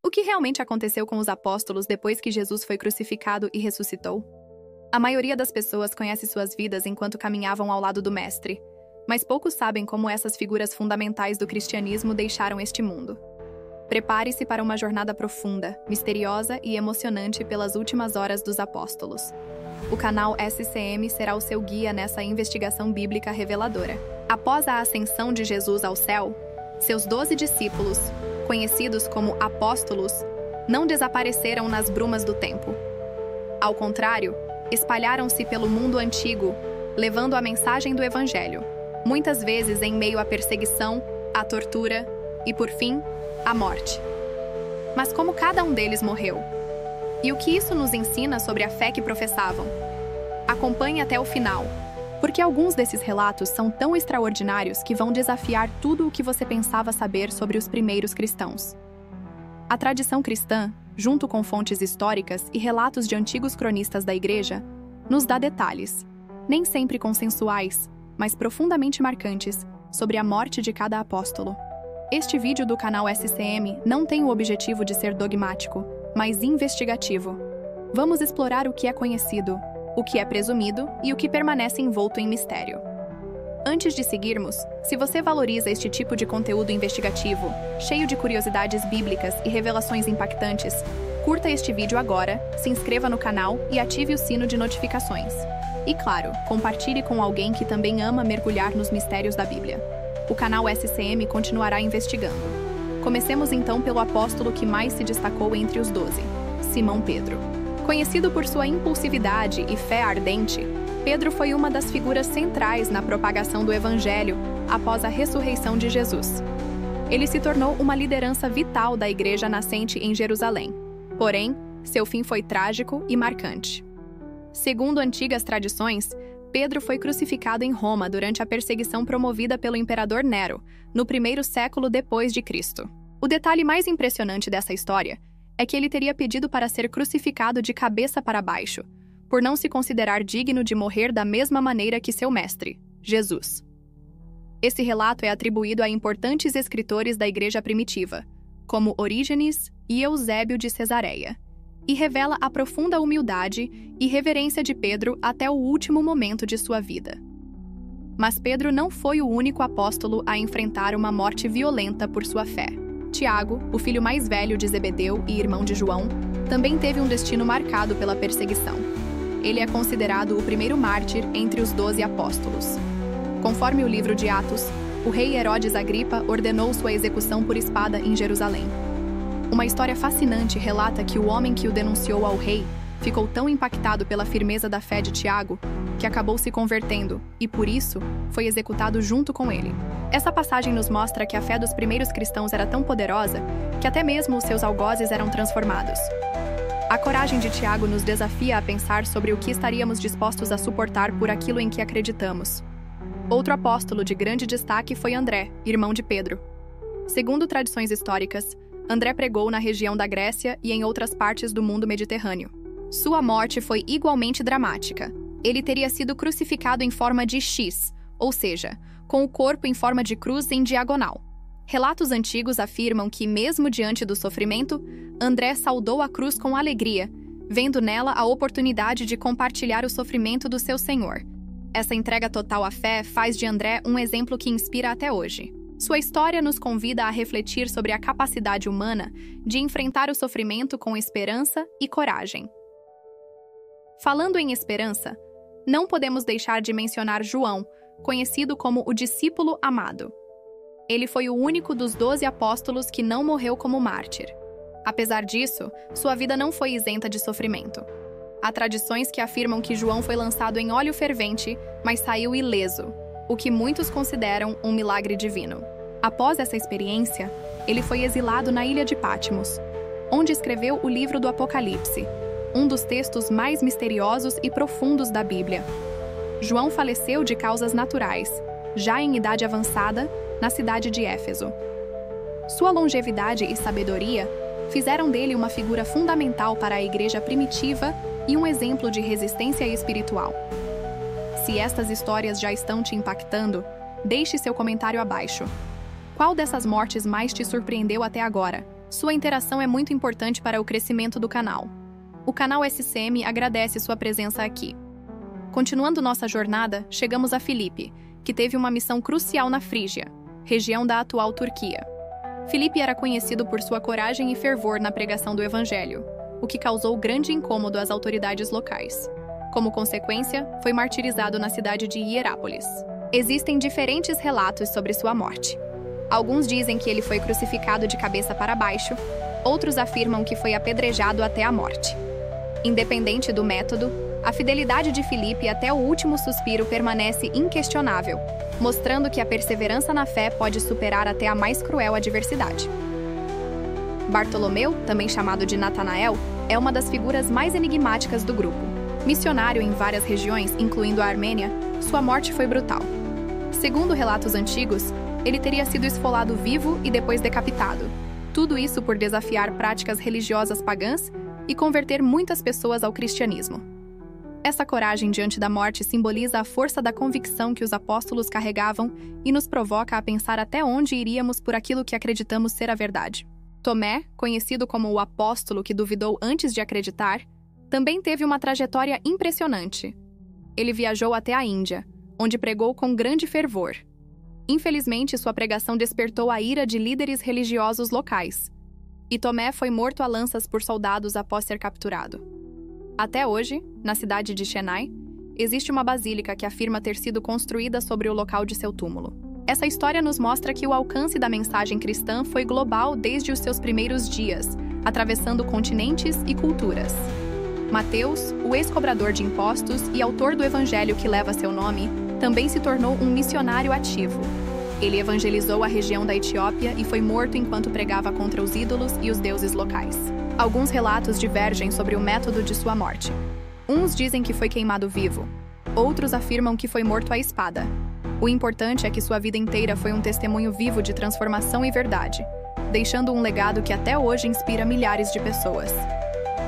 O que realmente aconteceu com os apóstolos depois que Jesus foi crucificado e ressuscitou? A maioria das pessoas conhece suas vidas enquanto caminhavam ao lado do Mestre, mas poucos sabem como essas figuras fundamentais do cristianismo deixaram este mundo. Prepare-se para uma jornada profunda, misteriosa e emocionante pelas últimas horas dos apóstolos. O canal SCM será o seu guia nessa investigação bíblica reveladora. Após a ascensão de Jesus ao céu, seus 12 discípulos, conhecidos como apóstolos, não desapareceram nas brumas do tempo. Ao contrário, espalharam-se pelo mundo antigo, levando a mensagem do Evangelho, muitas vezes em meio à perseguição, à tortura e, por fim, à morte. Mas como cada um deles morreu? E o que isso nos ensina sobre a fé que professavam? Acompanhe até o final, porque alguns desses relatos são tão extraordinários que vão desafiar tudo o que você pensava saber sobre os primeiros cristãos. A tradição cristã, junto com fontes históricas e relatos de antigos cronistas da Igreja, nos dá detalhes, nem sempre consensuais, mas profundamente marcantes, sobre a morte de cada apóstolo. Este vídeo do canal SCM não tem o objetivo de ser dogmático, mas investigativo. Vamos explorar o que é conhecido, o que é presumido e o que permanece envolto em mistério. Antes de seguirmos, se você valoriza este tipo de conteúdo investigativo, cheio de curiosidades bíblicas e revelações impactantes, curta este vídeo agora, se inscreva no canal e ative o sino de notificações. E claro, compartilhe com alguém que também ama mergulhar nos mistérios da Bíblia. O canal SCM continuará investigando. Comecemos então pelo apóstolo que mais se destacou entre os 12, Simão Pedro. Conhecido por sua impulsividade e fé ardente, Pedro foi uma das figuras centrais na propagação do Evangelho após a ressurreição de Jesus. Ele se tornou uma liderança vital da igreja nascente em Jerusalém. Porém, seu fim foi trágico e marcante. Segundo antigas tradições, Pedro foi crucificado em Roma durante a perseguição promovida pelo imperador Nero, no 1º século depois de Cristo. O detalhe mais impressionante dessa história é que ele teria pedido para ser crucificado de cabeça para baixo, por não se considerar digno de morrer da mesma maneira que seu mestre, Jesus. Esse relato é atribuído a importantes escritores da Igreja primitiva, como Orígenes e Eusébio de Cesareia, e revela a profunda humildade e reverência de Pedro até o último momento de sua vida. Mas Pedro não foi o único apóstolo a enfrentar uma morte violenta por sua fé. Tiago, o filho mais velho de Zebedeu e irmão de João, também teve um destino marcado pela perseguição. Ele é considerado o primeiro mártir entre os 12 apóstolos. Conforme o livro de Atos, o rei Herodes Agripa ordenou sua execução por espada em Jerusalém. Uma história fascinante relata que o homem que o denunciou ao rei ficou tão impactado pela firmeza da fé de Tiago que acabou se convertendo e, por isso, foi executado junto com ele. Essa passagem nos mostra que a fé dos primeiros cristãos era tão poderosa que até mesmo os seus algozes eram transformados. A coragem de Tiago nos desafia a pensar sobre o que estaríamos dispostos a suportar por aquilo em que acreditamos. Outro apóstolo de grande destaque foi André, irmão de Pedro. Segundo tradições históricas, André pregou na região da Grécia e em outras partes do mundo mediterrâneo. Sua morte foi igualmente dramática. Ele teria sido crucificado em forma de X, ou seja, com o corpo em forma de cruz em diagonal. Relatos antigos afirmam que, mesmo diante do sofrimento, André saudou a cruz com alegria, vendo nela a oportunidade de compartilhar o sofrimento do seu Senhor. Essa entrega total à fé faz de André um exemplo que inspira até hoje. Sua história nos convida a refletir sobre a capacidade humana de enfrentar o sofrimento com esperança e coragem. Falando em esperança, não podemos deixar de mencionar João, conhecido como o discípulo amado. Ele foi o único dos 12 apóstolos que não morreu como mártir. Apesar disso, sua vida não foi isenta de sofrimento. Há tradições que afirmam que João foi lançado em óleo fervente, mas saiu ileso, o que muitos consideram um milagre divino. Após essa experiência, ele foi exilado na ilha de Patmos, onde escreveu o livro do Apocalipse, um dos textos mais misteriosos e profundos da Bíblia. João faleceu de causas naturais, já em idade avançada, na cidade de Éfeso. Sua longevidade e sabedoria fizeram dele uma figura fundamental para a igreja primitiva e um exemplo de resistência espiritual. Se estas histórias já estão te impactando, deixe seu comentário abaixo. Qual dessas mortes mais te surpreendeu até agora? Sua interação é muito importante para o crescimento do canal. O canal SCM agradece sua presença aqui. Continuando nossa jornada, chegamos a Filipe, que teve uma missão crucial na Frígia, região da atual Turquia. Filipe era conhecido por sua coragem e fervor na pregação do Evangelho, o que causou grande incômodo às autoridades locais. Como consequência, foi martirizado na cidade de Hierápolis. Existem diferentes relatos sobre sua morte. Alguns dizem que ele foi crucificado de cabeça para baixo, outros afirmam que foi apedrejado até a morte. Independente do método, a fidelidade de Filipe até o último suspiro permanece inquestionável, mostrando que a perseverança na fé pode superar até a mais cruel adversidade. Bartolomeu, também chamado de Natanael, é uma das figuras mais enigmáticas do grupo. Missionário em várias regiões, incluindo a Armênia, sua morte foi brutal. Segundo relatos antigos, ele teria sido esfolado vivo e depois decapitado. Tudo isso por desafiar práticas religiosas pagãs e converter muitas pessoas ao cristianismo. Essa coragem diante da morte simboliza a força da convicção que os apóstolos carregavam e nos provoca a pensar até onde iríamos por aquilo que acreditamos ser a verdade. Tomé, conhecido como o apóstolo que duvidou antes de acreditar, também teve uma trajetória impressionante. Ele viajou até a Índia, onde pregou com grande fervor. Infelizmente, sua pregação despertou a ira de líderes religiosos locais, e Tomé foi morto a lanças por soldados após ser capturado. Até hoje, na cidade de Chennai, existe uma basílica que afirma ter sido construída sobre o local de seu túmulo. Essa história nos mostra que o alcance da mensagem cristã foi global desde os seus primeiros dias, atravessando continentes e culturas. Mateus, o ex-cobrador de impostos e autor do evangelho que leva seu nome, também se tornou um missionário ativo. Ele evangelizou a região da Etiópia e foi morto enquanto pregava contra os ídolos e os deuses locais. Alguns relatos divergem sobre o método de sua morte. Uns dizem que foi queimado vivo, outros afirmam que foi morto à espada. O importante é que sua vida inteira foi um testemunho vivo de transformação e verdade, deixando um legado que até hoje inspira milhares de pessoas.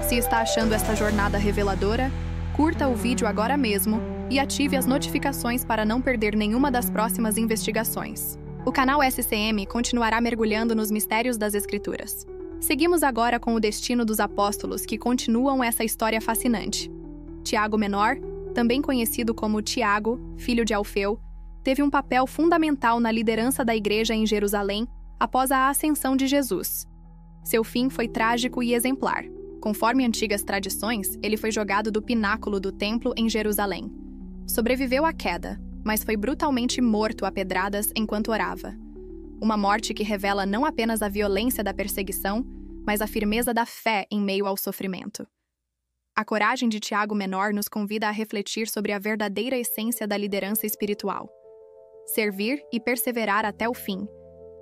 Se está achando esta jornada reveladora, curta o vídeo agora mesmo e ative as notificações para não perder nenhuma das próximas investigações. O canal SCM continuará mergulhando nos mistérios das Escrituras. Seguimos agora com o destino dos apóstolos que continuam essa história fascinante. Tiago Menor, também conhecido como Tiago, filho de Alfeu, teve um papel fundamental na liderança da igreja em Jerusalém após a ascensão de Jesus. Seu fim foi trágico e exemplar. Conforme antigas tradições, ele foi jogado do pináculo do templo em Jerusalém. Sobreviveu à queda, mas foi brutalmente morto a pedradas enquanto orava. Uma morte que revela não apenas a violência da perseguição, mas a firmeza da fé em meio ao sofrimento. A coragem de Tiago Menor nos convida a refletir sobre a verdadeira essência da liderança espiritual. Servir e perseverar até o fim.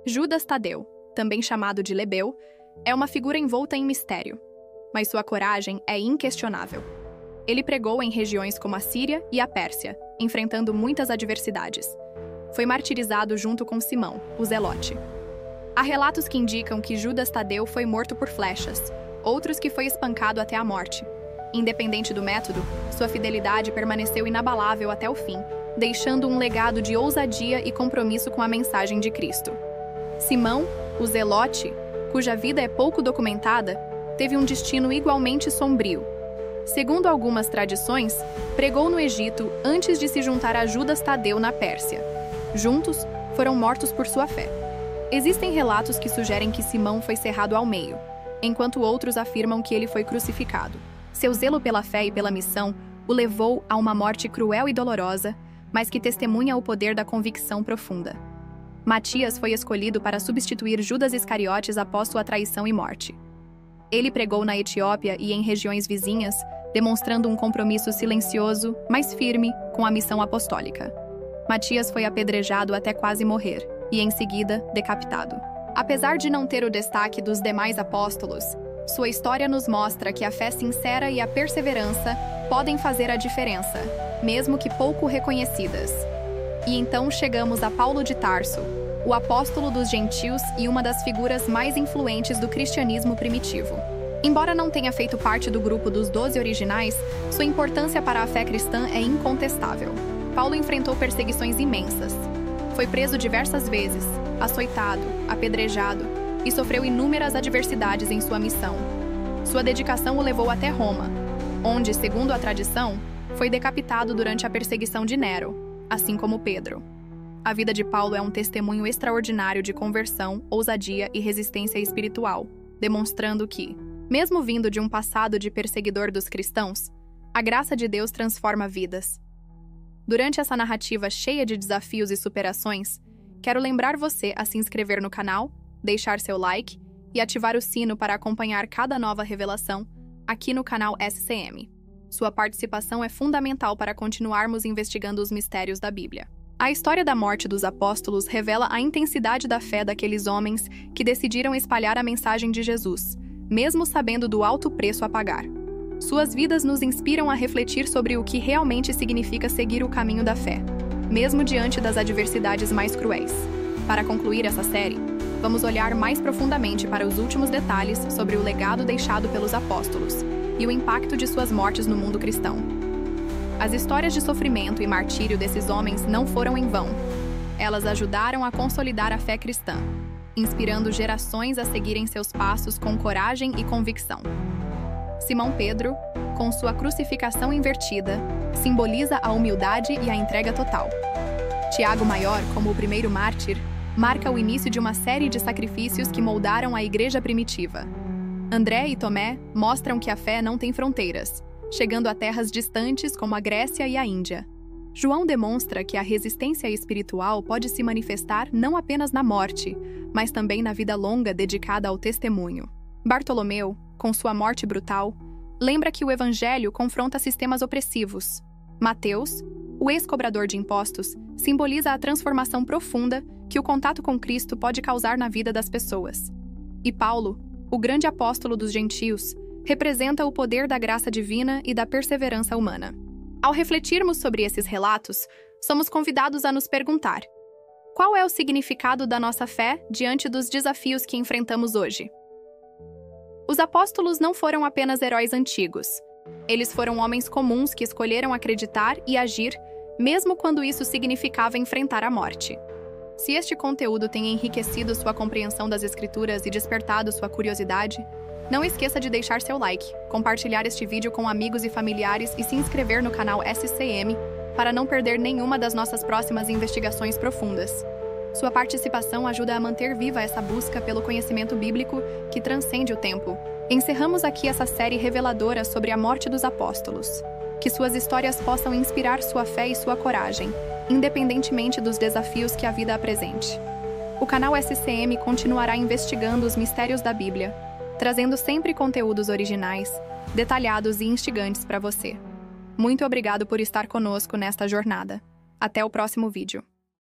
Judas Tadeu, também chamado de Lebeu, é uma figura envolta em mistério, mas sua coragem é inquestionável. Ele pregou em regiões como a Síria e a Pérsia, enfrentando muitas adversidades. Foi martirizado junto com Simão, o Zelote. Há relatos que indicam que Judas Tadeu foi morto por flechas, outros que foi espancado até a morte. Independente do método, sua fidelidade permaneceu inabalável até o fim, deixando um legado de ousadia e compromisso com a mensagem de Cristo. Simão, o Zelote, cuja vida é pouco documentada, teve um destino igualmente sombrio. Segundo algumas tradições, pregou no Egito antes de se juntar a Judas Tadeu na Pérsia. Juntos, foram mortos por sua fé. Existem relatos que sugerem que Simão foi cerrado ao meio, enquanto outros afirmam que ele foi crucificado. Seu zelo pela fé e pela missão o levou a uma morte cruel e dolorosa, mas que testemunha o poder da convicção profunda. Matias foi escolhido para substituir Judas Iscariotes após sua traição e morte. Ele pregou na Etiópia e em regiões vizinhas, demonstrando um compromisso silencioso, mas firme, com a missão apostólica. Matias foi apedrejado até quase morrer, e em seguida, decapitado. Apesar de não ter o destaque dos demais apóstolos, sua história nos mostra que a fé sincera e a perseverança podem fazer a diferença, mesmo que pouco reconhecidas. E então chegamos a Paulo de Tarso, o apóstolo dos gentios e uma das figuras mais influentes do cristianismo primitivo. Embora não tenha feito parte do grupo dos 12 originais, sua importância para a fé cristã é incontestável. Paulo enfrentou perseguições imensas. Foi preso diversas vezes, açoitado, apedrejado, e sofreu inúmeras adversidades em sua missão. Sua dedicação o levou até Roma, onde, segundo a tradição, foi decapitado durante a perseguição de Nero, assim como Pedro. A vida de Paulo é um testemunho extraordinário de conversão, ousadia e resistência espiritual, demonstrando que, mesmo vindo de um passado de perseguidor dos cristãos, a graça de Deus transforma vidas. Durante essa narrativa cheia de desafios e superações, quero lembrar você a se inscrever no canal, deixar seu like e ativar o sino para acompanhar cada nova revelação aqui no canal SCM. Sua participação é fundamental para continuarmos investigando os mistérios da Bíblia. A história da morte dos apóstolos revela a intensidade da fé daqueles homens que decidiram espalhar a mensagem de Jesus, mesmo sabendo do alto preço a pagar. Suas vidas nos inspiram a refletir sobre o que realmente significa seguir o caminho da fé, mesmo diante das adversidades mais cruéis. Para concluir essa série, vamos olhar mais profundamente para os últimos detalhes sobre o legado deixado pelos apóstolos e o impacto de suas mortes no mundo cristão. As histórias de sofrimento e martírio desses homens não foram em vão. Elas ajudaram a consolidar a fé cristã, inspirando gerações a seguirem seus passos com coragem e convicção. Simão Pedro, com sua crucificação invertida, simboliza a humildade e a entrega total. Tiago Maior, como o primeiro mártir, marca o início de uma série de sacrifícios que moldaram a igreja primitiva. André e Tomé mostram que a fé não tem fronteiras, chegando a terras distantes como a Grécia e a Índia. João demonstra que a resistência espiritual pode se manifestar não apenas na morte, mas também na vida longa dedicada ao testemunho. Bartolomeu, com sua morte brutal, lembra que o Evangelho confronta sistemas opressivos. Mateus, o ex-cobrador de impostos, simboliza a transformação profunda que o contato com Cristo pode causar na vida das pessoas. E Paulo, o grande apóstolo dos gentios, representa o poder da graça divina e da perseverança humana. Ao refletirmos sobre esses relatos, somos convidados a nos perguntar: qual é o significado da nossa fé diante dos desafios que enfrentamos hoje? Os apóstolos não foram apenas heróis antigos. Eles foram homens comuns que escolheram acreditar e agir, mesmo quando isso significava enfrentar a morte. Se este conteúdo tem enriquecido sua compreensão das Escrituras e despertado sua curiosidade, não esqueça de deixar seu like, compartilhar este vídeo com amigos e familiares e se inscrever no canal SCM para não perder nenhuma das nossas próximas investigações profundas. Sua participação ajuda a manter viva essa busca pelo conhecimento bíblico que transcende o tempo. Encerramos aqui essa série reveladora sobre a morte dos apóstolos. Que suas histórias possam inspirar sua fé e sua coragem, independentemente dos desafios que a vida apresente. O canal SCM continuará investigando os mistérios da Bíblia, trazendo sempre conteúdos originais, detalhados e instigantes para você. Muito obrigado por estar conosco nesta jornada. Até o próximo vídeo.